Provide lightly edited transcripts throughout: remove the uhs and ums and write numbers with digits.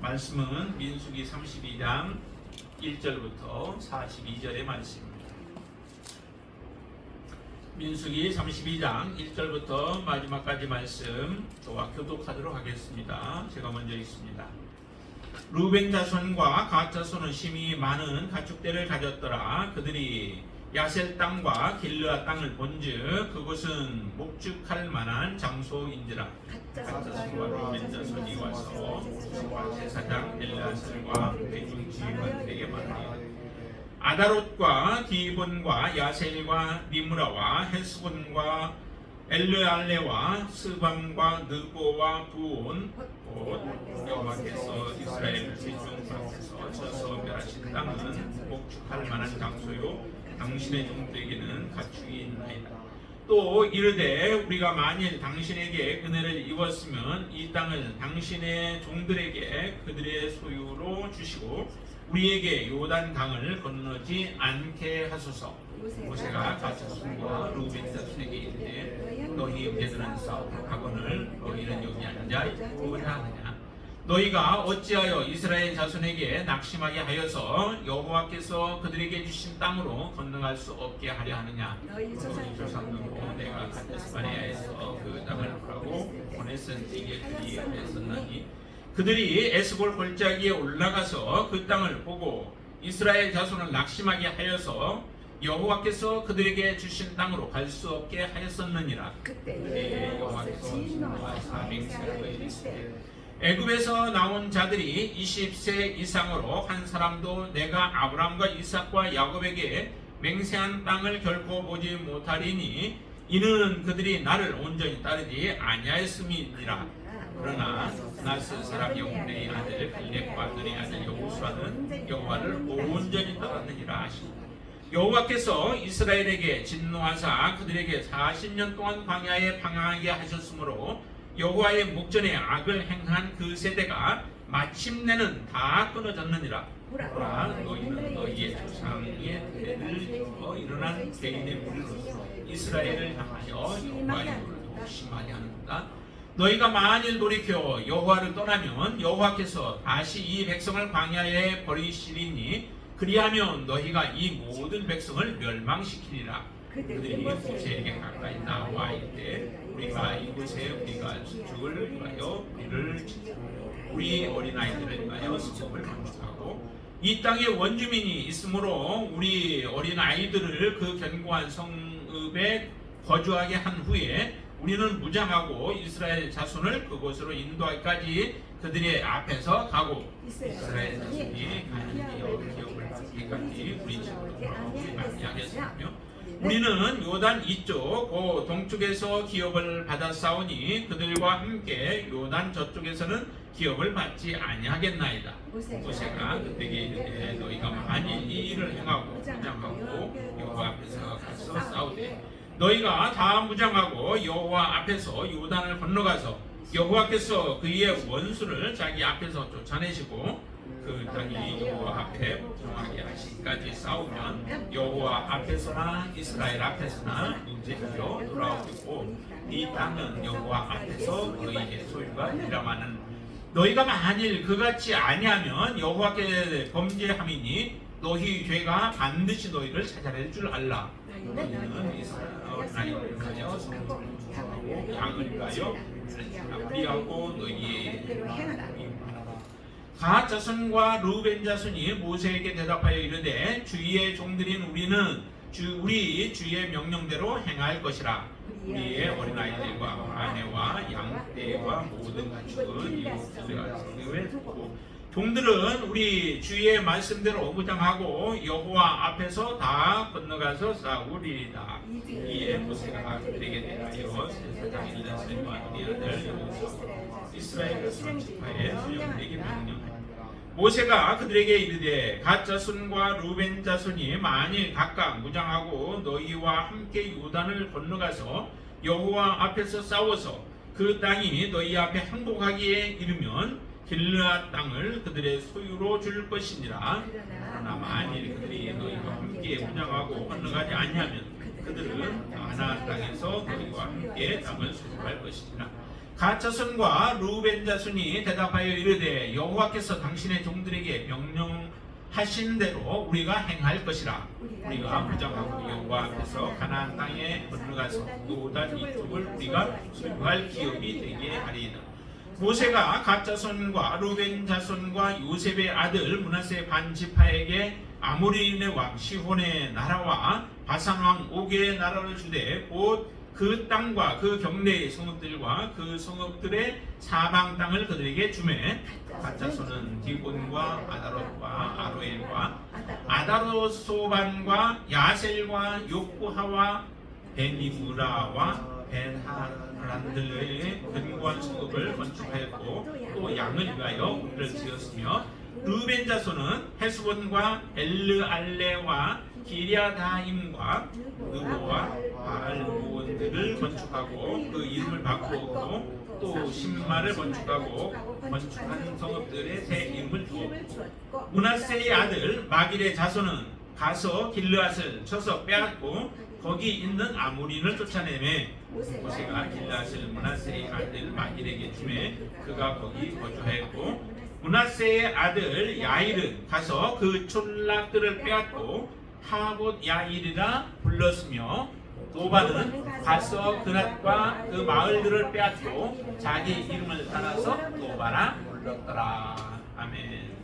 말씀은 민수기 32장 1절부터 42절의 말씀입니다. 민수기 32장 1절부터 마지막까지 말씀 저와 교독하도록 하겠습니다. 제가 먼저 읽습니다. 루벤 자손과 갓 자손은 심히 많은 가축대를 가졌더라. 그들이 야셀 땅과 길르아 땅을 본즉 그곳은 목축할 만한 장소인지라. 갓 자손과 루벤 자손이 와서 제사장 엘르아살과 대중 지휘관들에게 말하여 아다롯과 디본과 야셀과 니므라와 헤스본과 엘르알레와 스방과 느보와 부온 곧 여호와께서 이스라엘 대중 앞에서 쳐서 멸하신 땅은 목축할 만한 장소요 당신의 종들에게는 가축이 있나이다. 또 이르되 우리가 만일 당신에게 은혜를 입었으면 이 땅을 당신의 종들에게 그들의 소유로 주시고 우리에게 요단 강을 건너지 않게 하소서. 모세가 갓 자손과 루벤 자손에게 이르되 너희 형제들은 싸우러 가거늘 너희는 여기 앉아 있고자 하느냐. 너희가 어찌하여 이스라엘 자손에게 낙심하게 하여서 여호와께서 그들에게 주신 땅으로 건너갈 수 없게 하려 하느냐. 너희 조상으로 내가 가데스바네아에서 그 땅을 보라고 보냈으니 그리하였었나니 그들이 에스골 골짜기에 올라가서 그 땅을 보고 이스라엘 자손을 낙심하게 하여서 여호와께서 그들에게 주신 땅으로 갈 수 없게 하였었느니라. 그때 여호와께서 진노하사 맹세하여 이르시되 애굽에서 나온 자들이 20세 이상으로 한 사람도 내가 아브라함과 이삭과 야곱에게 맹세한 땅을 결코 보지 못하리니 이는 그들이 나를 온전히 따르지 아니하였음이니라. 그러나 나스 사람 여호분의 아들 갈렙과 그의 아들 여호수아는 여호와를 온전히 따랐느니라 하시니 여호와께서 이스라엘에게 진노하사 그들에게 40년 동안 광야에 방황하게 하셨으므로 여호와의 목전에 악을 행한 그 세대가 마침내는 다 끊어졌느니라. 보라 너희는 너희의 조상의 대를 일어난 개인의 무리로서 이스라엘을 향하여 여호와의 도를 심하게 하는도다. 너희가 만일 돌이켜 여호와를 떠나면 여호와께서 다시 이 백성을 광야에 버리시리니 그리하면 너희가 이 모든 백성을 멸망시키리라. 그들이 모세에게 가까이 나와 이르되 우리가 이곳에 우리가 죽을 위하여 우리를 우리 어린아이들을 위하여 성읍을 건축하고 이 땅에 원주민이 있으므로 우리 어린아이들을 그 견고한 성읍에 거주하게 한 후에 우리는 무장하고 이스라엘 자손을 그곳으로 인도하기까지 그들의 앞에서 가고 이스라엘 자손이 가나안의 기업을 받기까지 우리 집으로 돌아오지 말게 하겠으며 우리는 요단 이쪽 그 동쪽에서 기업을 받았사오니 그들과 함께 요단 저쪽에서는 기업을 받지 아니하겠나이다. 모세가 그들에게 이르되 너희가 만일 이 일을 행하고 무장하고 여호와 앞에서 가서 싸우되 너희가 다 무장하고 여호와 앞에서 요단을 건너가서 여호와께서 그의 원수를 자기 앞에서 쫓아내시고 그 땅이 여호와 앞에 복종하게 하시기까지 싸우면 여호와 앞에서나 이스라엘 앞에서나 문제되어 돌아오고 이 땅은 여호와 앞에서 너희의 소유가 되리라마는 너희가 만일 그같이 아니하면 여호와께 범죄함이니 너희 죄가 반드시 너희를 찾아낼 줄 알라. 너희는 이스라엘을 위하여 성읍을 주하고 양을 위하여 우리하고 너희의 갓 자손과 루벤 자손이 모세에게 대답하여 이르되 주의 종들인 우리는 우리 주의 명령대로 행할 것이라. 우리의 어린아이들과 아내와 양떼와 모든 가축은 이곳에서 성읍에 두고 종들은 우리 주의 말씀대로 무장하고 여호와 앞에서 다 건너가서 싸우리이다. 이에 모세가 그들에게 대하여 제사장 엘르아살과 그의 아들 여호수아 이스라엘 자손 지파의 수령들에게 명령하였다. 모세가 그들에게 이르되 갓 자손과 루벤 자손이 만일 각각 무장하고 너희와 함께 요단을 건너가서 여호와 앞에서 싸워서 그 땅이 너희 앞에 항복하기에 이르면 길르앗 땅을 그들의 소유로 줄 것이니라. 그러나 만일 그들이 너희와 함께 무장하고 건너가지 아니하면 그들은 가나안 땅에서 너희와 함께 땅을 소유할 것이니라. 갓 자손과 루벤 자손이 대답하여 이르되 여호와께서 당신의 종들에게 명령하신 대로 우리가 행할 것이라. 우리가 무장하고 여호와 앞에서 가나안 땅에 건너가서 그보다 이 집을 우리가 소유할 기업이 되게 하리이다. 모세가 갓 자손과 루벤 자손과 요셉의 아들 므낫세 반지파에게 아모리인의 왕 시혼의 나라와 바산 왕 오게의 나라를 주되 곧 그 땅과 그 경내의 성읍들과 그 성읍들의 사방 땅을 그들에게 주매 갓 자손은 디본과 아다롯과 아로엘과 아다로소반과 야셀과 욕구하와 베니무라와 벤하란들의 견고한 성읍을 건축하였고 또 양을 위하여 우리를 지었으며 루벤 자손은 헤스본과 엘르알레와 기랴다임과 느보와 바알무온들을 건축하고 그 이름을 바꾸었고 또 신마를 건축하고 건축한 성읍들의 새 이름을 주었고 므낫세의 아들 마길의 자손은 가서 길르앗을 쳐서 빼앗고 거기 있는 아모리인을 쫓아내매 모세가 길르앗을 므낫세의 아들 마길에게 주매 그가 거기 거주하였고 므낫세의 아들 야일은 가서 그 촌락들을 빼앗고 하봇 야일이라 불렀으며 노바는 가서 그낫과 그 마을들을 빼앗고 자기 이름을 따라서 노바라 불렀더라. 아멘.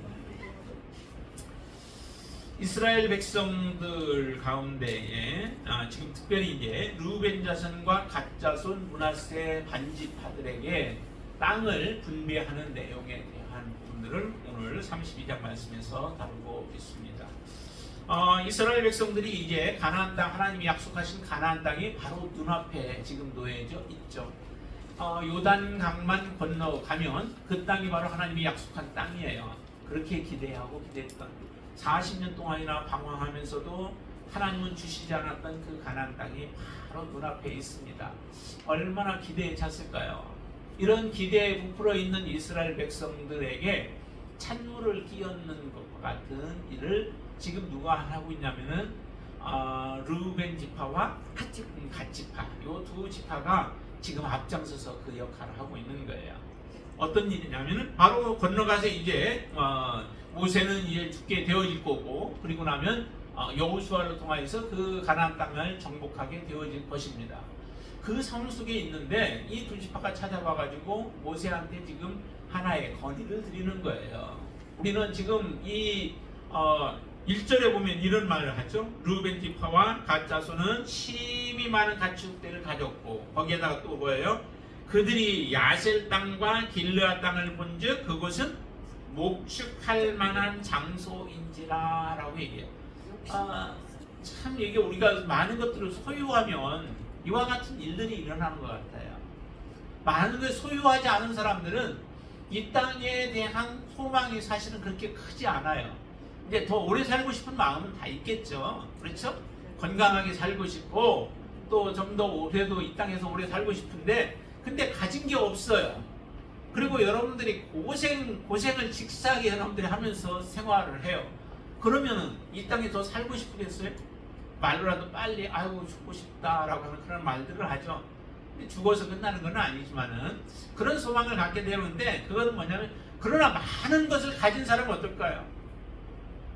이스라엘 백성들 가운데에 지금 특별히 이제 루벤 자손과 갓 자손 므낫세 반지파들에게 땅을 분배하는 내용에 대한 부분들을 오늘 32장 말씀에서 다루고 있습니다. 이스라엘 백성들이 이제 가나안 땅, 하나님이 약속하신 가나안 땅이 바로 눈앞에 지금 놓여져 있죠. 요단 강만 건너가면 그 땅이 바로 하나님이 약속한 땅이에요. 그렇게 기대하고 기대했던 40년 동안이나 방황하면서도 하나님은 주시지 않았던 그 가나안 땅이 바로 눈앞에 있습니다. 얼마나 기대에 찼을까요? 이런 기대에 부풀어 있는 이스라엘 백성들에게 찬물을 끼얹는 것과 같은 일을 지금 누가 하고 있냐면은 루벤 지파와 갓 지파, 이 두 지파가 지금 앞장서서 그 역할을 하고 있는 거예요. 어떤 일이냐면은 바로 건너가서 이제 모세는 이제 죽게 되어질 거고 그리고 나면 여호수아를 통하여서 그 가나안 땅을 정복하게 되어질 것입니다. 그 상황 속에 있는데 이 두 지파가 찾아와가지고 모세한테 지금 하나의 건의를 드리는 거예요. 우리는 지금 이 1절에 보면 이런 말을 하죠. 루벤 지파와 갓 자손은 심히 많은 가축들을 가졌고 거기에다가 또 뭐예요? 그들이 야셀 땅과 길르앗 땅을 본즉 그곳은 목축할 만한 장소인지라 라고 얘기해요. 참 이게 우리가 많은 것들을 소유하면 이와 같은 일들이 일어나는 것 같아요. 많은 걸 소유하지 않은 사람들은 이 땅에 대한 소망이 사실은 그렇게 크지 않아요. 근데 더 오래 살고 싶은 마음은 다 있겠죠. 그렇죠? 건강하게 살고 싶고 또 좀 더 오래도 이 땅에서 오래 살고 싶은데 근데 가진 게 없어요. 그리고 여러분들이 고생을 직사하게 여러분들이 하면서 생활을 해요. 그러면은 이 땅에 더 살고 싶으겠어요? 말로라도 빨리 아이고 죽고 싶다라고 하는 그런 말들을 하죠. 죽어서 끝나는 건 아니지만은 그런 소망을 갖게 되는데 그것은 뭐냐면 그러나 많은 것을 가진 사람은 어떨까요?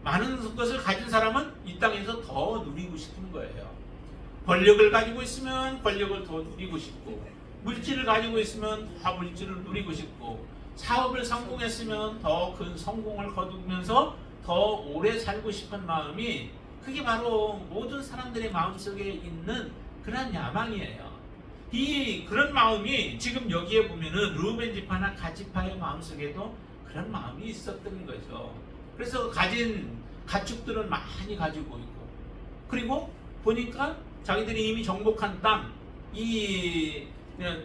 많은 것을 가진 사람은 이 땅에서 더 누리고 싶은 거예요. 권력을 가지고 있으면 권력을 더 누리고 싶고 물질을 가지고 있으면 더 물질을 누리고 싶고 사업을 성공했으면 더 큰 성공을 거두면서 더 오래 살고 싶은 마음이 그게 바로 모든 사람들의 마음속에 있는 그런 야망이에요. 그런 마음이 지금 여기에 보면은 루벤 지파나 갓 지파의 마음속에도 그런 마음이 있었던 거죠. 그래서 가진 가축들은 많이 가지고 있고 그리고 보니까 자기들이 이미 정복한 땅, 이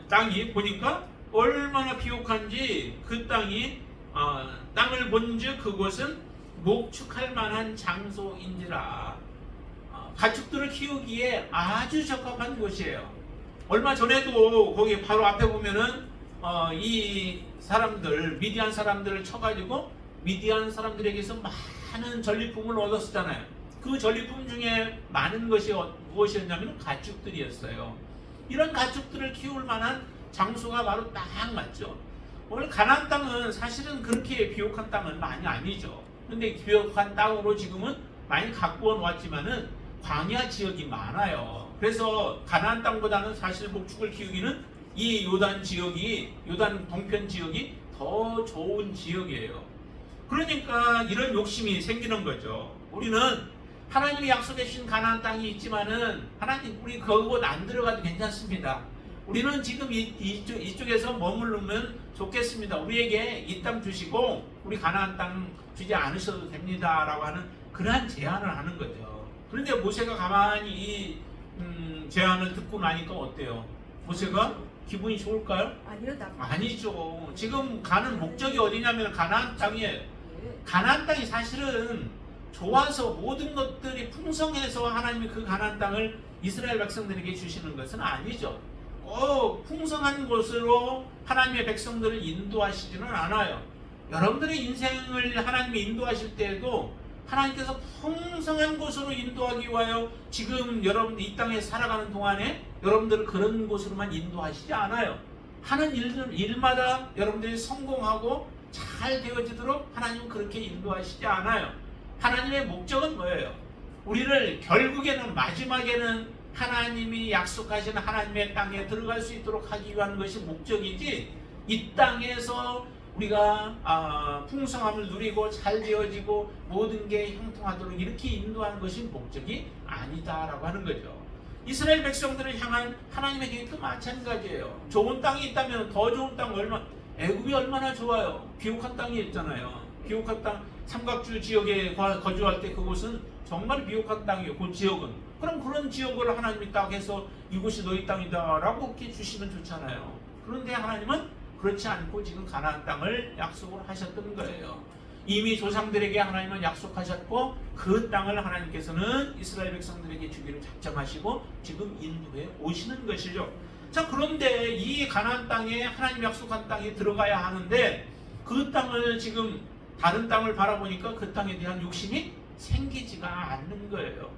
땅이 보니까 얼마나 비옥한지 그 땅이 땅을 본즉 그곳은 목축할 만한 장소인지라 가축들을 키우기에 아주 적합한 곳이에요. 얼마 전에도 거기 바로 앞에 보면은 이 사람들 미디안 사람들을 쳐가지고 미디안 사람들에게서 많은 전리품을 얻었었잖아요. 그 전리품 중에 많은 것이 무엇이었냐면 가축들이었어요. 이런 가축들을 키울 만한 장소가 바로 딱 맞죠. 원래 가나안 땅은 사실은 그렇게 비옥한 땅은 많이 아니죠. 근데 비옥한 땅으로 지금은 많이 갖고 왔지만은 광야 지역이 많아요. 그래서 가나안 땅보다는 사실 목축을 키우기는 이 요단 지역이, 요단 동편 지역이 더 좋은 지역이에요. 그러니까 이런 욕심이 생기는 거죠. 우리는 하나님이 약속해 주신 가나안 땅이 있지만은 하나님 우리 그곳 안 들어가도 괜찮습니다. 우리는 지금 이쪽에서 머무르면 좋겠습니다. 우리에게 이 땅 주시고 우리 가나안 땅 주지 않으셔도 됩니다라고 하는 그러한 제안을 하는 거죠. 그런데 모세가 가만히 이 제안을 듣고 나니까 어때요? 모세가 기분이 좋을까요? 아니요, 아니죠. 지금 가는 목적이 어디냐면 가나안 땅이에요. 가나안 땅이 사실은 좋아서 모든 것들이 풍성해서 하나님이 그 가나안 땅을 이스라엘 백성들에게 주시는 것은 아니죠. 풍성한 곳으로 하나님의 백성들을 인도하시지는 않아요. 여러분들의 인생을 하나님이 인도하실 때에도 하나님께서 풍성한 곳으로 인도하기 위하여 지금 여러분 이 땅에 살아가는 동안에 여러분들을 그런 곳으로만 인도하시지 않아요. 하는 일마다 여러분들이 성공하고 잘 되어지도록 하나님은 그렇게 인도하시지 않아요. 하나님의 목적은 뭐예요? 우리를 결국에는 마지막에는 하나님이 약속하신 하나님의 땅에 들어갈 수 있도록 하기 위한 것이 목적이지, 이 땅에서 우리가 풍성함을 누리고 잘 되어지고 모든 게 형통하도록 이렇게 인도하는 것이 목적이 아니다라고 하는 거죠. 이스라엘 백성들을 향한 하나님의 계획도 마찬가지예요. 좋은 땅이 있다면 더 좋은 땅, 애굽이 얼마나 좋아요. 비옥한 땅이 있잖아요. 비옥한 땅, 삼각주 지역에 거주할 때 그곳은 정말 비옥한 땅이에요. 그 지역은. 그럼 그런 지역을 하나님이 딱 해서 이곳이 너희 땅이다 라고 이렇게 주시면 좋잖아요. 그런데 하나님은 그렇지 않고 지금 가나안 땅을 약속을 하셨던 거예요. 이미 조상들에게 하나님은 약속하셨고 그 땅을 하나님께서는 이스라엘 백성들에게 주기를 작정하시고 지금 인도해 오시는 것이죠. 자, 그런데 이 가나안 땅에 하나님 약속한 땅에 들어가야 하는데 그 땅을 지금 다른 땅을 바라보니까 그 땅에 대한 욕심이 생기지가 않는 거예요.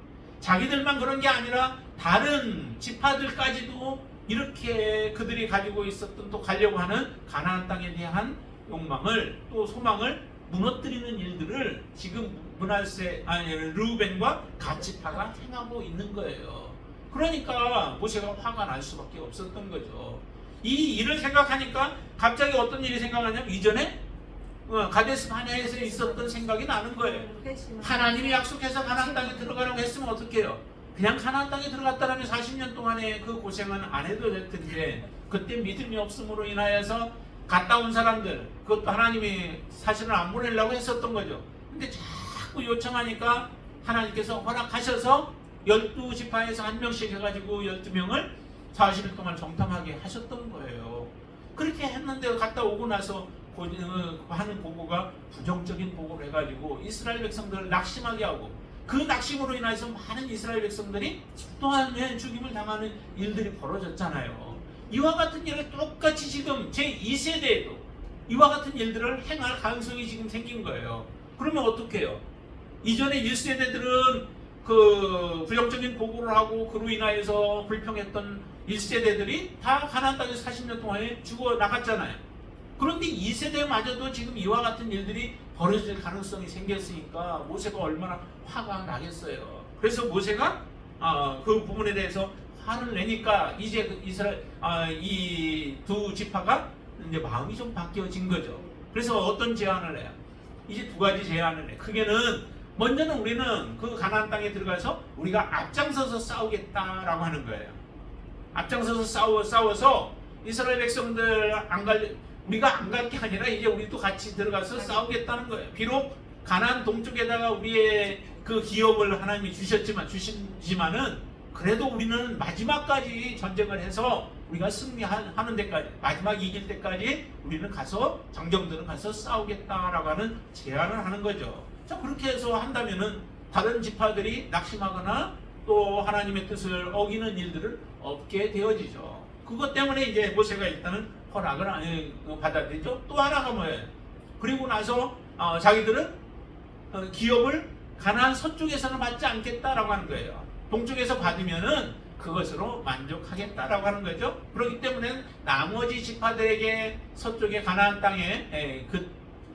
자기들만 그런 게 아니라 다른 지파들까지도 이렇게 그들이 가지고 있었던 또 가려고 하는 가나안 땅에 대한 욕망을 또 소망을 무너뜨리는 일들을 지금 르우벤과 갓 지파가 행하고 있는 거예요. 그러니까 모세가 화가 날 수밖에 없었던 거죠. 이 일을 생각하니까 갑자기 어떤 일이 생각나냐면 이전에 가데스 바네아에서 있었던 생각이 나는 거예요. 하나님이 약속해서 가나안 땅에 들어가라고 했으면 어떡해요? 그냥 가나안 땅에 들어갔다라면 40년 동안의 그 고생은 안 해도 될 텐데 그때 믿음이 없음으로 인하여서 갔다 온 사람들, 그것도 하나님이 사실은 안 보내려고 했었던 거죠. 근데 자꾸 요청하니까 하나님께서 허락하셔서 12지파에서 한 명씩 해가지고 12명을 40일 동안 정탐하게 하셨던 거예요. 그렇게 했는데 갔다 오고 나서 하는 보고가 부정적인 보고를 해가지고 이스라엘 백성들을 낙심하게 하고 그 낙심으로 인해서 많은 이스라엘 백성들이 또한 죽임을 당하는 일들이 벌어졌잖아요. 이와 같은 일을 똑같이 지금 제2세대에도 이와 같은 일들을 행할 가능성이 지금 생긴 거예요. 그러면 어떻게 해요? 이전에 1세대들은 그 부정적인 보고를 하고 그로 인하여서 불평했던 1세대들이 다 가나안 땅에서 40년 동안에 죽어 나갔잖아요. 그런데 2세대마저도 지금 이와 같은 일들이 벌어질 가능성이 생겼으니까 모세가 얼마나 화가 나겠어요. 그래서 모세가 그 부분에 대해서 화를 내니까 이제 이 두 지파가 이제 마음이 좀 바뀌어진 거죠. 그래서 어떤 제안을 해요? 이제 두 가지 제안을 해. 크게는 먼저는 우리는 그 가나안 땅에 들어가서 우리가 앞장서서 싸우겠다라고 하는 거예요. 앞장서서 싸워서 이스라엘 백성들 우리가 안 갈 게 아니라 이제 우리도 같이 들어가서 싸우겠다는 거예요. 비록 가나안 동쪽에다가 우리의 그 기업을 하나님이 주시지만은 그래도 우리는 마지막까지 전쟁을 해서 우리가 승리하는 데까지, 마지막 이길 때까지 우리는 가서 장정들은 가서 싸우겠다라고 하는 제안을 하는 거죠. 자, 그렇게 해서 한다면은 다른 지파들이 낙심하거나 또 하나님의 뜻을 어기는 일들을 없게 되어지죠. 그것 때문에 이제 모세가 일단은 허락을 받아들이죠. 또 하나가 뭐예요? 그리고 나서 자기들은 기업을 가나안 서쪽에서는 받지 않겠다라고 하는 거예요. 동쪽에서 받으면은 그것으로 만족하겠다라고 하는 거죠. 그렇기 때문에 나머지 지파들에게 서쪽의 가나안 땅에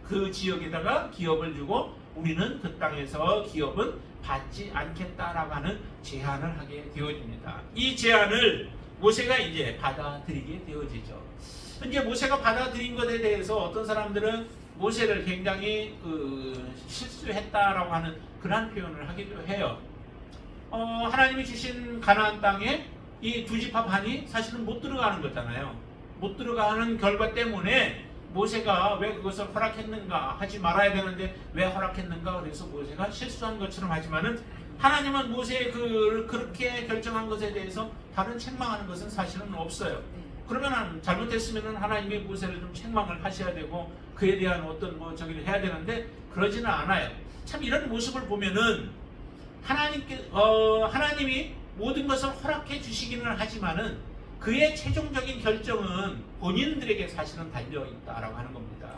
그 지역에다가 기업을 주고 우리는 그 땅에서 기업은 받지 않겠다라고 하는 제안을 하게 되어집니다. 이 제안을 모세가 이제 받아들이게 되어지죠. 이제 모세가 받아들인 것에 대해서 어떤 사람들은 모세를 굉장히 실수했다라고 하는 그런 표현을 하기도 해요. 하나님이 주신 가나안 땅에 이 두 지파 반이 사실은 못 들어가는 거잖아요. 못 들어가는 결과 때문에 모세가 왜 그것을 허락했는가, 하지 말아야 되는데 왜 허락했는가, 그래서 모세가 실수한 것처럼 하지만은 하나님은 모세의 그렇게 결정한 것에 대해서 다른 책망하는 것은 사실은 없어요. 그러면 잘못했으면 하나님이 모세를 좀 책망을 하셔야 되고 그에 대한 어떤 저기를 해야 되는데 그러지는 않아요. 참 이런 모습을 보면은 하나님이 모든 것을 허락해 주시기는 하지만은 그의 최종적인 결정은 본인들에게 사실은 달려 있다라고 하는 겁니다.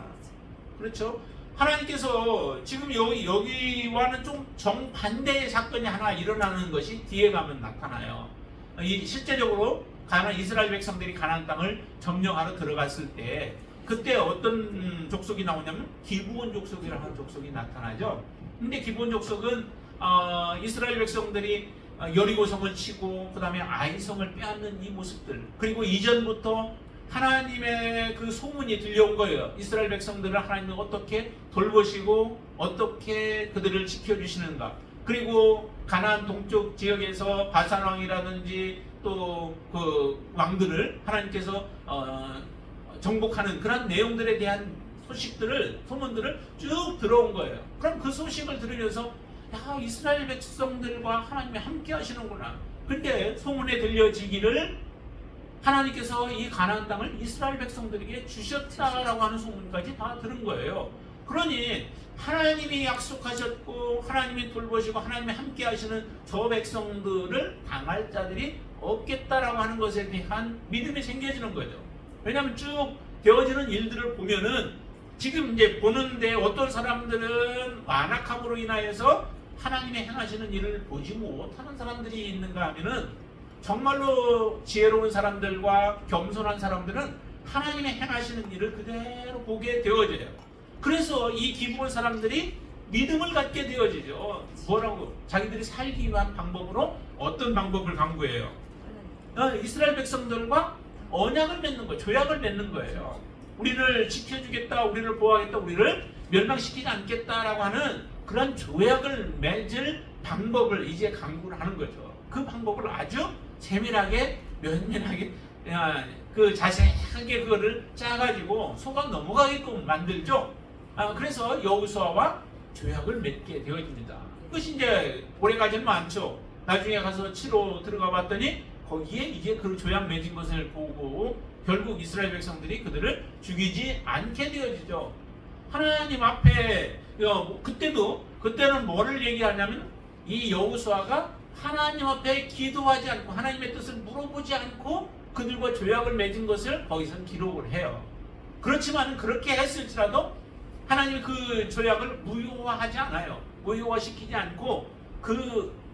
그렇죠? 하나님께서 지금 여기와는 좀 정반대의 사건이 하나 일어나는 것이 뒤에 가면 나타나요. 실제적으로 이스라엘 백성들이 가나안 땅을 점령하러 들어갔을 때 그때 어떤 족속이 나오냐면 기브온 족속이라는 족속이 나타나죠. 근데 기브온 족속은 이스라엘 백성들이 여리고성을 치고 그 다음에 아이성을 빼앗는 이 모습들, 그리고 이전부터 하나님의 그 소문이 들려온 거예요. 이스라엘 백성들을 하나님은 어떻게 돌보시고 어떻게 그들을 지켜주시는가. 그리고 가나안 동쪽 지역에서 바산 왕이라든지 또 그 왕들을 하나님께서 정복하는 그런 내용들에 대한 소문들을 쭉 들어온 거예요. 그럼 그 소식을 들으면서 야, 이스라엘 백성들과 하나님이 함께 하시는구나. 근데 소문에 들려지기를 하나님께서 이 가나안 땅을 이스라엘 백성들에게 주셨다라고 하는 소문까지 다 들은 거예요. 그러니 하나님이 약속하셨고 하나님이 돌보시고 하나님이 함께 하시는 저 백성들을 당할 자들이 없겠다라고 하는 것에 대한 믿음이 생겨지는 거죠. 왜냐하면 쭉 되어지는 일들을 보면은 지금 이제 보는데 어떤 사람들은 완악함으로 인하여서 하나님의 행하시는 일을 보지 못하는 사람들이 있는가 하면은 정말로 지혜로운 사람들과 겸손한 사람들은 하나님의 행하시는 일을 그대로 보게 되어져요. 그래서 이 기브온 사람들이 믿음을 갖게 되어지죠. 뭐라고? 자기들이 살기 위한 방법으로 어떤 방법을 강구해요? 이스라엘 백성들과 언약을 맺는 거예요. 조약을 맺는 거예요. 우리를 지켜주겠다, 우리를 보호하겠다, 우리를 멸망시키지 않겠다라고 하는 그런 조약을 맺을 방법을 이제 강구를 하는 거죠. 그 방법을 아주 세밀하게 면밀하게 자세하게 그거를 짜가지고 속아 넘어가게끔 만들죠. 그래서 여호수아와 조약을 맺게 되어집니다. 그것이 이제 오래가지는 않죠. 나중에 가서 치러 들어가 봤더니 거기에 이제 그 조약 맺은 것을 보고 결국 이스라엘 백성들이 그들을 죽이지 않게 되어지죠. 하나님 앞에 그때는 뭐를 얘기하냐면 이 여호수아가 하나님 앞에 기도하지 않고 하나님의 뜻을 물어보지 않고 그들과 조약을 맺은 것을 거기서 기록을 해요. 그렇지만 그렇게 했을지라도 하나님이 그 조약을 무효화하지 않아요. 무효화시키지 않고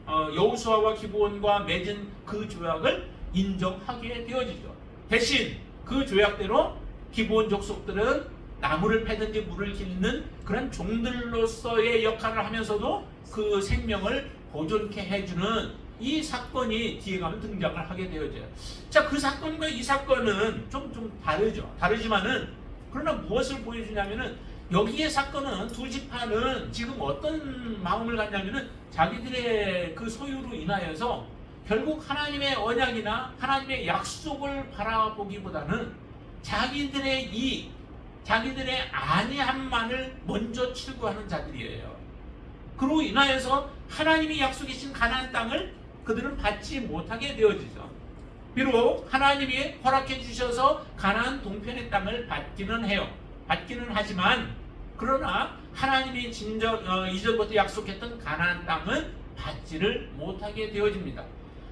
여호수아와 기브온과 맺은 그 조약을 인정하게 되어지죠. 대신 그 조약대로 기브온 족속들은 나무를 패든지 물을 깃는 그런 종들로서의 역할을 하면서도 그 생명을 보존케 해주는 이 사건이 뒤에 가면 등장을 하게 되어져요. 자, 그 사건과 이 사건은 좀 다르죠. 다르지만은 그러나 무엇을 보여주냐면은 여기의 사건은 두 지파는 지금 어떤 마음을 갖냐면은 자기들의 그 소유로 인하여서 결국 하나님의 언약이나 하나님의 약속을 바라보기보다는 자기들의 이익, 자기들의 안위함만을 먼저 추구하는 자들이에요. 그로 인하여서 하나님이 약속하신 가나안 땅을 그들은 받지 못하게 되어지죠. 비록 하나님이 허락해 주셔서 가나안 동편의 땅을 받기는 해요. 받기는 하지만 그러나 하나님이 이전부터 약속했던 가나안 땅은 받지를 못하게 되어집니다.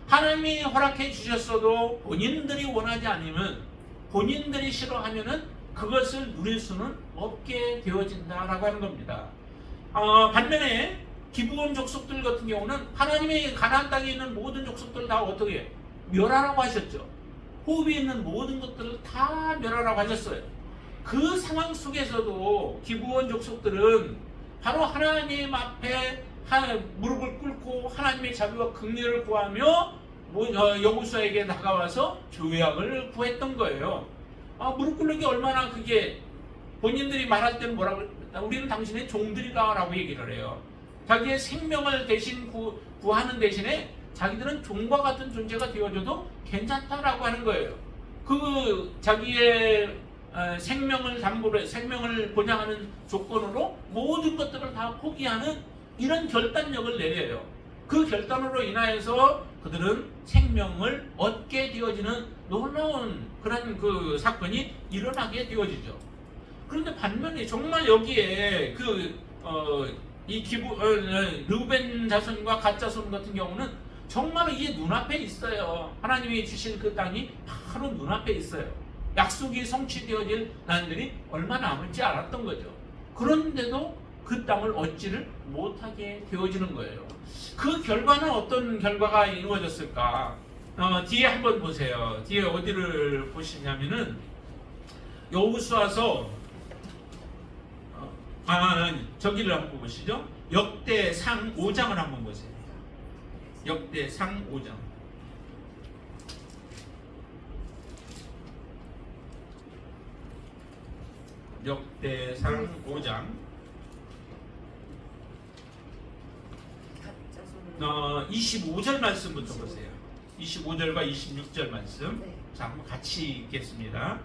하나님이 허락해 주셨어도 본인들이 원하지 않으면, 본인들이 싫어하면은 그것을 누릴 수는 없게 되어진다라고 하는 겁니다. 반면에 기브온 족속들 같은 경우는 하나님의 가나안 땅에 있는 모든 족속들 다 어떻게 해? 멸하라고 하셨죠. 호흡에 있는 모든 것들을 다 멸하라고 하셨어요. 그 상황 속에서도 기브온 족속들은 바로 하나님 앞에 무릎을 꿇고 하나님의 자비와 긍휼을 구하며 여호수아에게 다가와서 조약을 구했던 거예요. 무릎 꿇는 게 얼마나 그게 본인들이 말할 때는 뭐라고 우리는 당신의 종들이다라고 얘기를 해요. 자기의 생명을 대신 구하는 대신에 자기들은 종과 같은 존재가 되어줘도 괜찮다라고 하는 거예요. 그 자기의 생명을 담보로 생명을 보장하는 조건으로 모든 것들을 다 포기하는 이런 결단력을 내려요. 그 결단으로 인하여서 그들은 생명을 얻게 되어지는 놀라운 그런 그 사건이 일어나게 되어지죠. 그런데 반면에 정말 여기에 이 르우벤 자손과 갓 자손 같은 경우는 정말 이게 눈앞에 있어요. 하나님이 주신 그 땅이 바로 눈앞에 있어요. 약속이 성취되어질 날들이 얼마 남을지 알았던 거죠. 그런데도 그 땅을 얻지를 못하게 되어지는 거예요. 그 결과는 어떤 결과가 이루어졌을까? 뒤에 한번 보세요. 뒤에 어디를 보시냐면은 여호수아서 저기를 한번 보시죠. 역대상 5장을 한번 보세요. 역대상 5장. 역대상 5장 25절 말씀부터 보세요. 25절과 26절 말씀. 자, 한번 같이 읽겠습니다.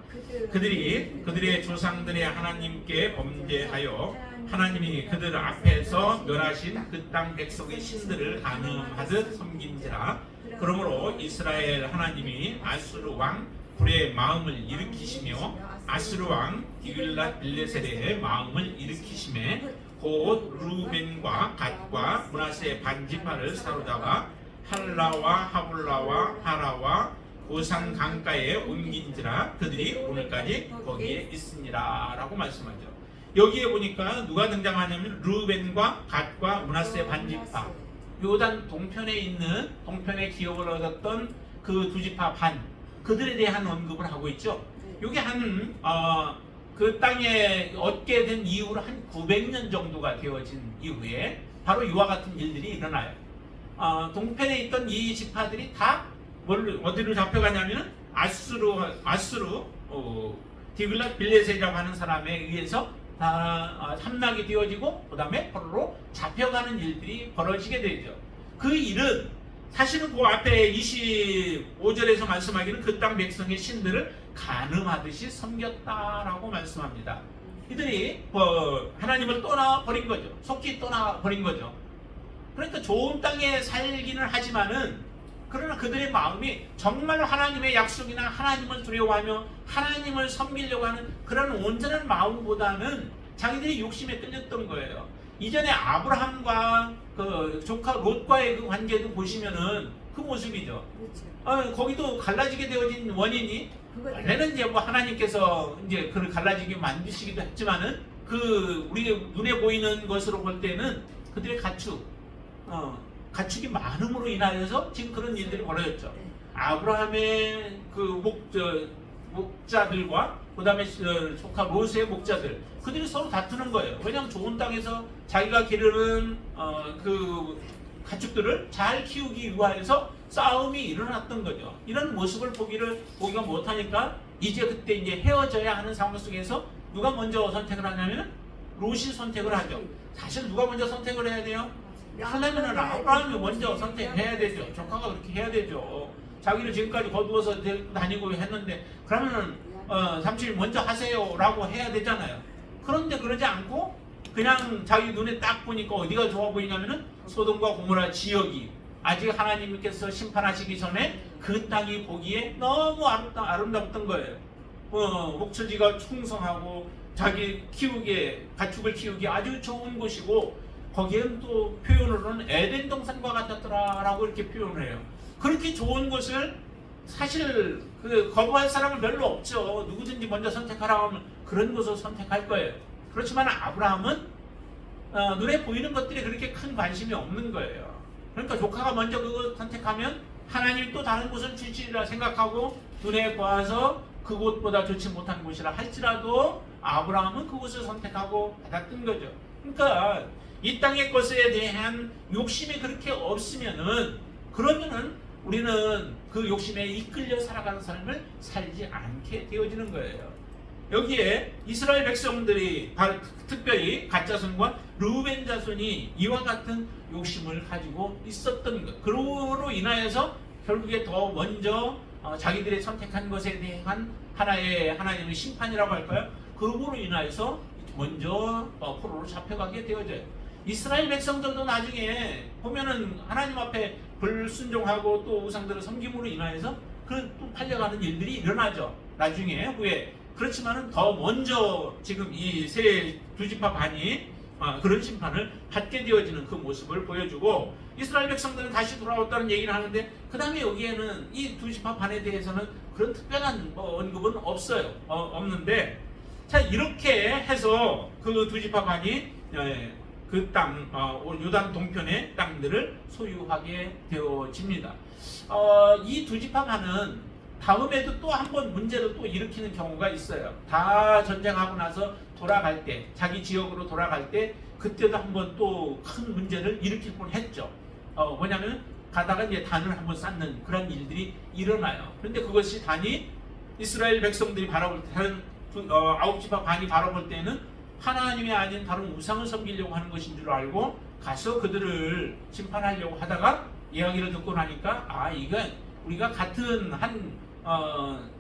그들이 그들의 조상들의 하나님께 범죄하여 하나님이 그들 앞에서 멸하신 그 땅 백성의 신들을 간음하듯 섬긴지라. 그러므로 이스라엘 하나님이 아수르 왕 굴의 마음을 일으키시며 아수르 왕 디글랏 빌레셀의 마음을 일으키시매 곧 루벤과 갓과 므낫세 반지파를 사로잡아 할라와 하볼라와 하라와 고산 강가에 옮긴지라. 그들이 오늘까지 거기에 있으니라 라고 말씀하죠. 여기에 보니까 누가 등장하냐면 루벤과 갓과 므낫세 반지파, 요단 동편에 있는 동편의 기업을 얻었던 그 두 지파 반, 그들에 대한 언급을 하고 있죠. 이게 그 땅에 얻게 된 이후로 한 900년 정도가 되어진 이후에 바로 이와 같은 일들이 일어나요. 동편에 있던 이 지파들이 다 어디로 잡혀가냐면 아수르 디글랏 빌레셀이라고 하는 사람에 의해서 다 함락이 되어지고 그 다음에 포로로 잡혀가는 일들이 벌어지게 되죠. 그 일은 사실은 그 앞에 25절에서 말씀하기는 그 땅 백성의 신들을 간음하듯이 섬겼다라고 말씀합니다. 이들이 하나님을 떠나버린 거죠. 속히 떠나버린 거죠. 그러니까 좋은 땅에 살기는 하지만은 그러나 그들의 마음이 정말 하나님의 약속이나 하나님을 두려워하며 하나님을 섬기려고 하는 그런 온전한 마음보다는 자기들이 욕심에 끌렸던 거예요. 이전에 아브라함과 그 조카 롯과의 그 관계도 보시면은 그 모습이죠. 거기도 갈라지게 되어진 원인이 원래는 이제 뭐 하나님께서 이제 그를 갈라지게 만드시기도 했지만은 그 우리 눈에 보이는 것으로 볼 때는 그들의 가축이 많음으로 인하여서 지금 그런 일들이 벌어졌죠. 아브라함의 그 목자들과 그 다음에 조카 롯의 목자들, 그들이 서로 다투는 거예요. 왜냐하면 좋은 땅에서 자기가 기르는 그 가축들을 잘 키우기 위하여서 싸움이 일어났던 거죠. 이런 모습을 보기가 못하니까 그때 이제 헤어져야 하는 상황 속에서 누가 먼저 선택을 하냐면 롯이 선택을 하죠. 사실 누가 먼저 선택을 해야 돼요? 하나님은 아브라함이 먼저 선택해야 되죠. 조카가 그렇게 해야 되죠. 자기를 지금까지 거두어서 다니고 했는데 그러면은 삼촌이 먼저 하세요 라고 해야 되잖아요. 그런데 그러지 않고 그냥 자기 눈에 딱 보니까 어디가 좋아 보이냐면은 소돔과 고모라 지역이 아직 하나님께서 심판하시기 전에 그 땅이 보기에 너무 아름답던 거예요. 목처지가 충성하고 자기 가축을 키우기 아주 좋은 곳이고, 거기에는 또 표현으로는 에덴 동산과 같았더라라고 이렇게 표현을 해요. 그렇게 좋은 곳을 사실 거부할 사람은 별로 없죠. 누구든지 먼저 선택하라고 하면 그런 곳을 선택할 거예요. 그렇지만 아브라함은 눈에 보이는 것들이 그렇게 큰 관심이 없는 거예요. 그러니까 조카가 먼저 그걸 선택하면 하나님이 또 다른 곳을 주시리라 생각하고 눈에 보아서 그곳보다 좋지 못한 곳이라 할지라도 아브라함은 그곳을 선택하고 받았던 거죠. 그러니까 이 땅의 것에 대한 욕심이 그렇게 없으면은, 그러면은 우리는 그 욕심에 이끌려 살아가는 삶을 살지 않게 되어지는 거예요. 여기에 이스라엘 백성들이, 특별히 갓자손과 르우벤 자손이 이와 같은 욕심을 가지고 있었던 것, 그로 인하여서 결국에 더 먼저 자기들이 선택한 것에 대한 하나의 하나님의 심판이라고 할까요? 그로 인하여서 먼저 포로로 잡혀가게 되어져요. 이스라엘 백성들도 나중에 보면은 하나님 앞에 불순종하고 또 우상들을 섬김으로 인하여서 또 팔려가는 일들이 일어나죠. 나중에 후에. 그렇지만은 더 먼저 지금 이 세 두 지파 반이 그런 심판을 받게 되어지는 그 모습을 보여주고, 이스라엘 백성들은 다시 돌아왔다는 얘기를 하는데, 그 다음에 여기에는 이 두 지파 반에 대해서는 그런 특별한 언급은 없어요. 없는데, 자, 이렇게 해서 그 두 지파 반이 그 땅, 요단 동편의 땅들을 소유하게 되어집니다. 이 두 지파 반은 다음에도 또 한 번 문제를 또 일으키는 경우가 있어요. 다 전쟁하고 나서 돌아갈 때, 자기 지역으로 돌아갈 때, 그때도 한 번 또 큰 문제를 일으킬 뻔했죠. 뭐냐면 가다가 이제 단을 한번 쌓는 그런 일들이 일어나요. 그런데 그것이 단이 이스라엘 백성들이 바라볼 때는 아홉 지파 반이 바라볼 때는 하나님이 아닌 다른 우상을 섬기려고 하는 것인 줄 알고 가서 그들을 심판하려고 하다가 이야기를 듣고 나니까 이건 우리가 같은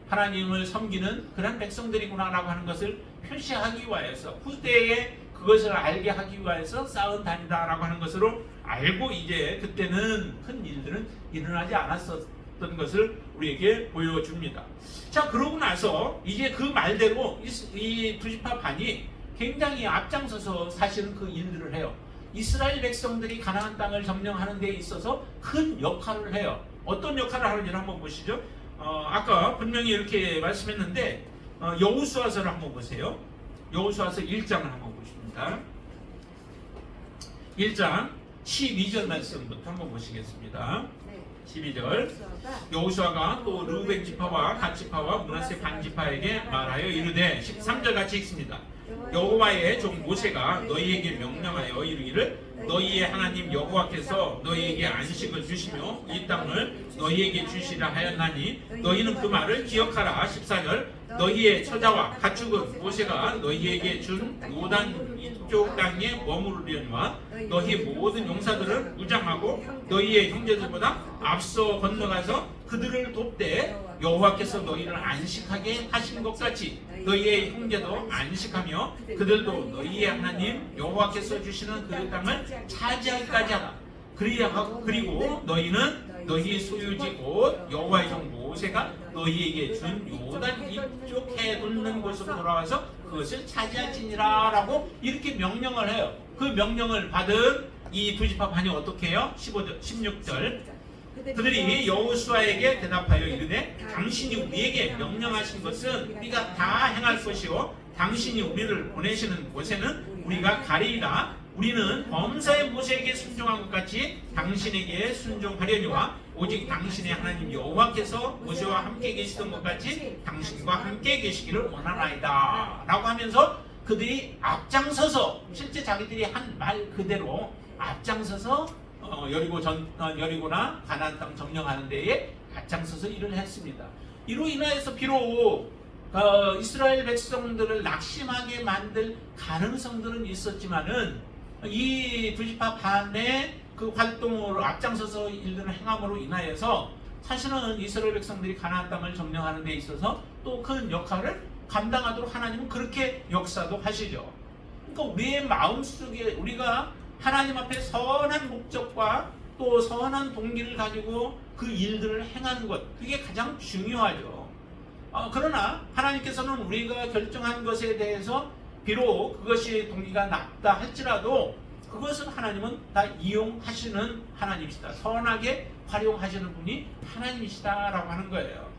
하나님을 섬기는 그런 백성들이구나라고 하는 것을 표시하기 위하여서, 후대에 그것을 알게 하기 위하여서 쌓은 단이다라고 하는 것으로 알고, 이제 그때는 큰 일들은 일어나지 않았었던 것을 우리에게 보여줍니다. 자, 그러고 나서 이제 그 말대로 이 두 지파 반이 굉장히 앞장서서 사실은 그 일들을 해요. 이스라엘 백성들이 가나안 땅을 점령하는 데 있어서 큰 역할을 해요. 어떤 역할을 하는지 한번 보시죠. 아까 분명히 이렇게 말씀했는데, 여호수아서를 한번 보세요. 여호수아서 1장을 한번 보십니다. 1장 12절 말씀부터 한번 보시겠습니다. 12절. 여호수아가 또 르우벤 지파와 갓 지파와 므낫세 반 지파에게 말하여 이르되, 13절 같이 읽습니다. 여호와의 종 모세가 너희에게 명령하여 이르기를, 너희의 하나님 여호와께서 너희에게 안식을 주시며 이 땅을 너희에게 주시라 하였나니 너희는 그 말을 기억하라. 14절. 너희의 처자와 가축은 모세가 너희에게 준 요단 이쪽 땅에 머무르려니와 너희 모든 용사들은 무장하고 너희의 형제들보다 앞서 건너가서 그들을 돕되 여호와께서 너희를 안식하게 하신 것 같이 너희의 형제도 안식하며 그들도 너희의 하나님 여호와께서 주시는 그 땅을 차지하기까지 하라. 그리고 너희는 너희 소유지 곧 여호와의 종 모세가 너희에게 준 요단 이쪽 해돋는 곳으로 돌아와서 그것을 차지할지니라 라고 이렇게 명령을 해요. 그 명령을 받은 이 두 지파 반이 어떻게 해요? 15절, 16절. 그들이 여호수아에게 대답하여 이르되, 당신이 우리에게 명령하신 것은 우리가 다 행할 것이요 당신이 우리를 보내시는 곳에는 우리가 가리이라. 우리는 범사의 모세에게 순종한 것 같이 당신에게 순종하려니와 오직 당신의 하나님 여호와께서 모세와 함께 계시던 것 같이 당신과 함께 계시기를 원하나이다 라고 하면서 그들이 앞장서서, 실제 자기들이 한 말 그대로 앞장서서 여리고나 가나안 땅 점령하는 데에 앞장서서 일을 했습니다. 이로 인하여서 비록 이스라엘 백성들을 낙심하게 만들 가능성들은 있었지만은, 이 두 지파 반의 그 활동으로 앞장서서 일들을 행함으로 인하여서 사실은 이스라엘 백성들이 가나안 땅을 점령하는 데 있어서 또 큰 역할을 감당하도록 하나님은 그렇게 역사도 하시죠. 그러니까 우리의 마음속에 우리가 하나님 앞에 선한 목적과 또 선한 동기를 가지고 그 일들을 행하는 것, 그게 가장 중요하죠. 그러나 하나님께서는 우리가 결정한 것에 대해서 비록 그것이 동기가 낮다 할지라도 그것을 하나님은 다 이용하시는 하나님이시다. 선하게 활용하시는 분이 하나님이시다라고 하는 거예요.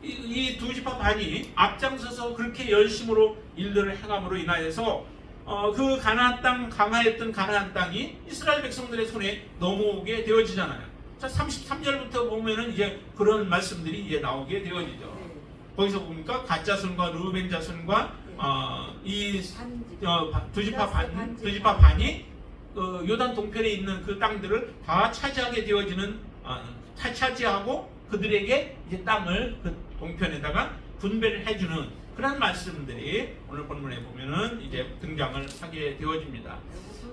이 두 지파 반이 앞장서서 그렇게 열심으로 일들을 행함으로 인하여서 그 가나안 땅, 강하였던 가나안 땅이 이스라엘 백성들의 손에 넘어오게 되어지잖아요. 자, 33절부터 보면은 이제 그런 말씀들이 이제 나오게 되어지죠. 거기서 보니까 갓 자손과 르우벤 자손과 두 지파 반이 요단 동편에 있는 그 땅들을 다 차지하게 되어지는 차지하고 그들에게 이제 땅을 그 동편에다가 분배를 해주는 그런 말씀들이 오늘 본문에 보면은 이제 등장을 하게 되어집니다.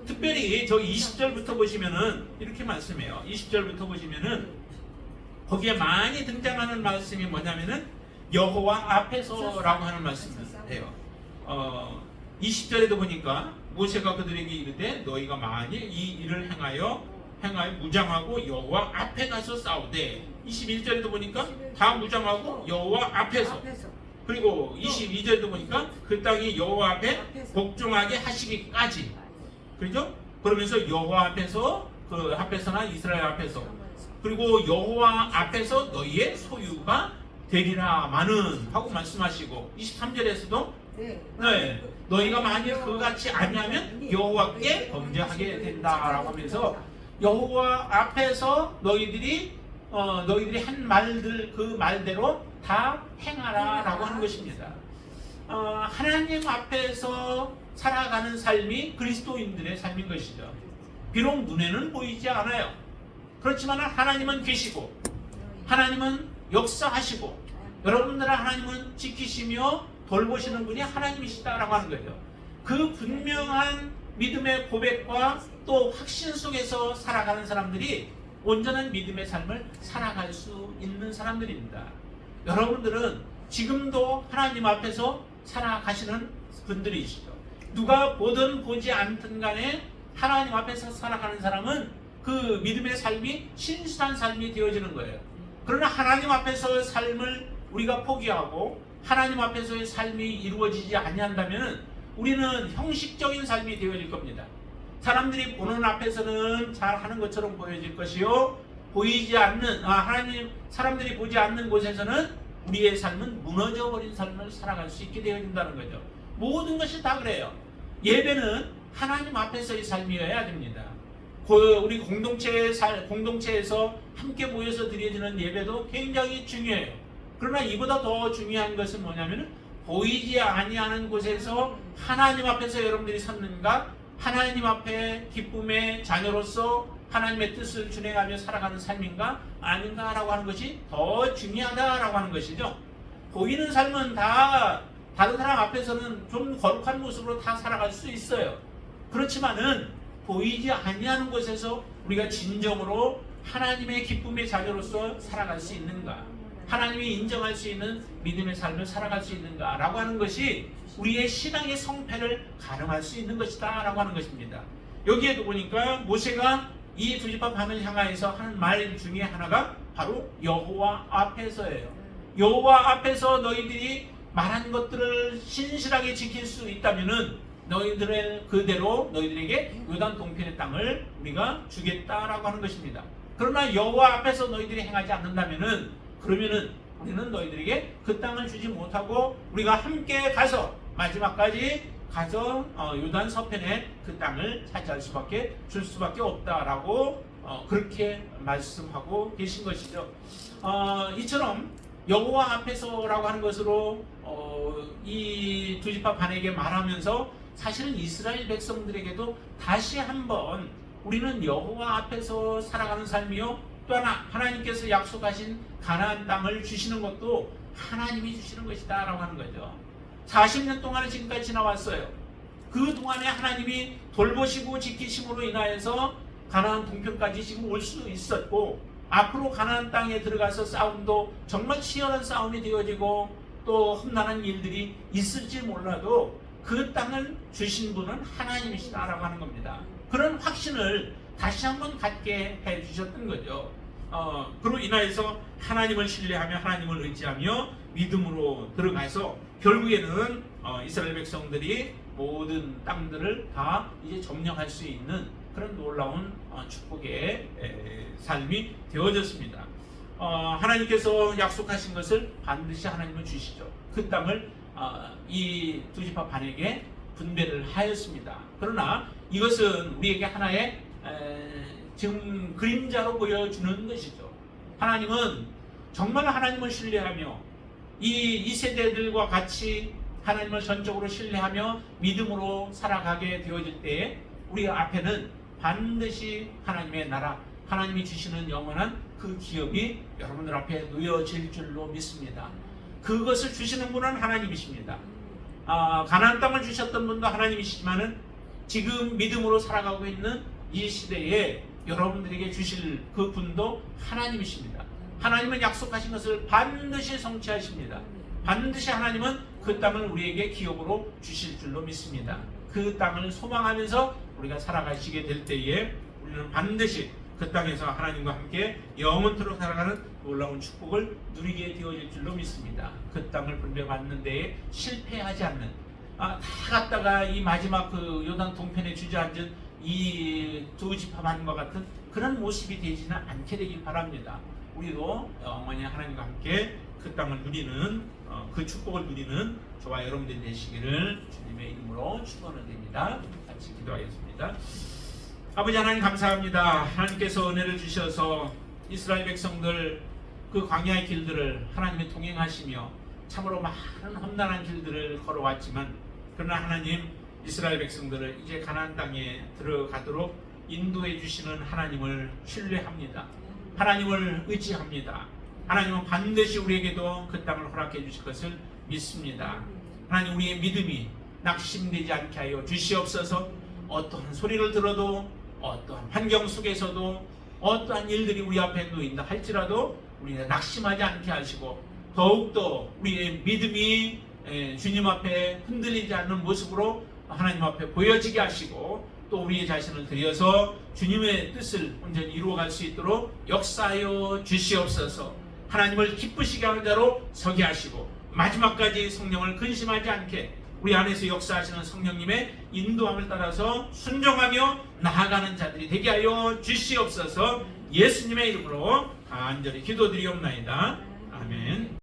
특별히 저 20절부터 보시면은 이렇게 말씀해요. 20절부터 보시면은 거기에 많이 등장하는 말씀이 뭐냐면은 여호와 앞에서라고 하는 말씀이에요. 20절에도 보니까 모세가 그들에게 이르되 너희가 만일 이 일을 행하여 무장하고 여호와 앞에 가서 싸우되 21절에도 보니까 다 무장하고 여호와 앞에서 그리고 22절에도 보니까 그 땅이 여호와 앞에 복종하게 하시기까지 그렇죠? 그러면서 여호와 앞에서 그 앞에서나 이스라엘 앞에서 그리고 여호와 앞에서 너희의 소유가 되리라 마는 하고 말씀하시고 23절에서도 네, 너희가 만일 그같이 아니하면 여호와께 범죄하게 된다라고 하면서 여호와 앞에서 너희들이 한 말들 그 말대로 다 행하라라고 하는 것입니다. 하나님 앞에서 살아가는 삶이 그리스도인들의 삶인 것이죠. 비록 눈에는 보이지 않아요. 그렇지만 하나님은 계시고 하나님은 역사하시고 여러분들을 하나님은 지키시며 돌보시는 분이 하나님이시다라고 하는 거예요. 그 분명한 믿음의 고백과 또 확신 속에서 살아가는 사람들이 온전한 믿음의 삶을 살아갈 수 있는 사람들입니다. 여러분들은 지금도 하나님 앞에서 살아가시는 분들이시죠. 누가 보든 보지 않든 간에 하나님 앞에서 살아가는 사람은 그 믿음의 삶이 신실한 삶이 되어지는 거예요. 그러나 하나님 앞에서의 삶을 우리가 포기하고 하나님 앞에서의 삶이 이루어지지 아니한다면 우리는 형식적인 삶이 되어질 겁니다. 사람들이 보는 앞에서는 잘하는 것처럼 보여질 것이요 보이지 않는 사람들이 보지 않는 곳에서는 우리의 삶은 무너져버린 삶을 살아갈 수 있게 되어진다는 거죠. 모든 것이 다 그래요. 예배는 하나님 앞에서의 삶이어야 됩니다. 우리 공동체에서 함께 모여서 드려지는 예배도 굉장히 중요해요. 그러나 이보다 더 중요한 것은 뭐냐면 보이지 아니하는 곳에서 하나님 앞에서 여러분들이 섰는가, 하나님 앞에 기쁨의 자녀로서 하나님의 뜻을 준행하며 살아가는 삶인가 아닌가라고 하는 것이 더 중요하다라고 하는 것이죠. 보이는 삶은 다 다른 사람 앞에서는 좀 거룩한 모습으로 다 살아갈 수 있어요. 그렇지만은 보이지 아니하는 곳에서 우리가 진정으로 하나님의 기쁨의 자녀로서 살아갈 수 있는가, 하나님이 인정할 수 있는 믿음의 삶을 살아갈 수 있는가라고 하는 것이 우리의 신앙의 성패를 가늠할 수 있는 것이다 라고 하는 것입니다. 여기에도 보니까 모세가 이 두 지파 반을 향하여서 하는 말 중에 하나가 바로 여호와 앞에서예요. 여호와 앞에서 너희들이 말한 것들을 신실하게 지킬 수 있다면은 너희들의 그대로 너희들에게 요단 동편의 땅을 우리가 주겠다라고 하는 것입니다. 그러나 여호와 앞에서 너희들이 행하지 않는다면은 그러면은 우리는 너희들에게 그 땅을 주지 못하고 우리가 함께 가서 마지막까지 가서 요단 서편에 그 땅을 차지할 수밖에 줄 수밖에 없다라고 그렇게 말씀하고 계신 것이죠. 이처럼 여호와 앞에서라고 하는 것으로 이 두 지파 반에게 말하면서 사실은 이스라엘 백성들에게도 다시 한번 우리는 여호와 앞에서 살아가는 삶이요 또 하나님께서 약속하신 가나안 땅을 주시는 것도 하나님이 주시는 것이다 라고 하는 거죠. 40년 동안을 지금까지 지나왔어요. 그 동안에 하나님이 돌보시고 지키심으로 인하여서 가나안 동편까지 지금 올 수 있었고 앞으로 가나안 땅에 들어가서 싸움도 정말 치열한 싸움이 되어지고 또 험난한 일들이 있을지 몰라도 그 땅을 주신 분은 하나님이시다라고 하는 겁니다. 그런 확신을 다시 한번 갖게 해주셨던 거죠. 그로 인하여서 하나님을 신뢰하며 하나님을 의지하며 믿음으로 들어가서 결국에는 이스라엘 백성들이 모든 땅들을 다 이제 점령할 수 있는 그런 놀라운 축복의 삶이 되어졌습니다. 하나님께서 약속하신 것을 반드시 하나님은 주시죠. 그 땅을 이 두 지파 반에게 분배를 하였습니다. 그러나 이것은 우리에게 하나의 지금 그림자로 보여주는 것이죠. 하나님은 정말 하나님을 신뢰하며 이 세대들과 같이 하나님을 전적으로 신뢰하며 믿음으로 살아가게 되어질 때에 우리 앞에는 반드시 하나님의 나라, 하나님이 주시는 영원한 그 기업이 여러분들 앞에 놓여질 줄로 믿습니다. 그것을 주시는 분은 하나님이십니다. 가나안 땅을 주셨던 분도 하나님이시지만은 지금 믿음으로 살아가고 있는 이 시대에 여러분들에게 주실 그 분도 하나님이십니다. 하나님은 약속하신 것을 반드시 성취하십니다. 반드시 하나님은 그 땅을 우리에게 기업으로 주실 줄로 믿습니다. 그 땅을 소망하면서 우리가 살아가시게 될 때에 우리는 반드시 그 땅에서 하나님과 함께 영원토록 살아가는 놀라운 축복을 누리게 되어질 줄로 믿습니다. 그 땅을 분배받는 데에 실패하지 않는, 다 갔다가 이 마지막 그 요단 동편에 주저앉은 이 두 지파만과 같은 그런 모습이 되지는 않게 되길 바랍니다. 우리도 영원히 하나님과 함께 그 땅을 누리는, 그 축복을 누리는 저와 여러분들이 되시기를 주님의 이름으로 축원을 드립니다. 같이 기도하겠습니다. 아버지 하나님 감사합니다. 하나님께서 은혜를 주셔서 이스라엘 백성들 그 광야의 길들을 하나님이 동행하시며 참으로 많은 험난한 길들을 걸어왔지만, 그러나 하나님 이스라엘 백성들을 이제 가나안 땅에 들어가도록 인도해 주시는 하나님을 신뢰합니다. 하나님을 의지합니다. 하나님은 반드시 우리에게도 그 땅을 허락해 주실 것을 믿습니다. 하나님, 우리의 믿음이 낙심되지 않게 하여 주시옵소서. 어떠한 소리를 들어도, 어떠한 환경 속에서도, 어떠한 일들이 우리 앞에 놓인다 할지라도 우리가 낙심하지 않게 하시고, 더욱더 우리의 믿음이 주님 앞에 흔들리지 않는 모습으로 하나님 앞에 보여지게 하시고, 또 우리의 자신을 들여서 주님의 뜻을 온전히 이루어갈 수 있도록 역사하여 주시옵소서. 하나님을 기쁘시게 하는 자로 서게 하시고, 마지막까지 성령을 근심하지 않게 우리 안에서 역사하시는 성령님의 인도함을 따라서 순종하며 나아가는 자들이 되게 하여 주시옵소서. 예수님의 이름으로 간절히 기도드리옵나이다. 아멘.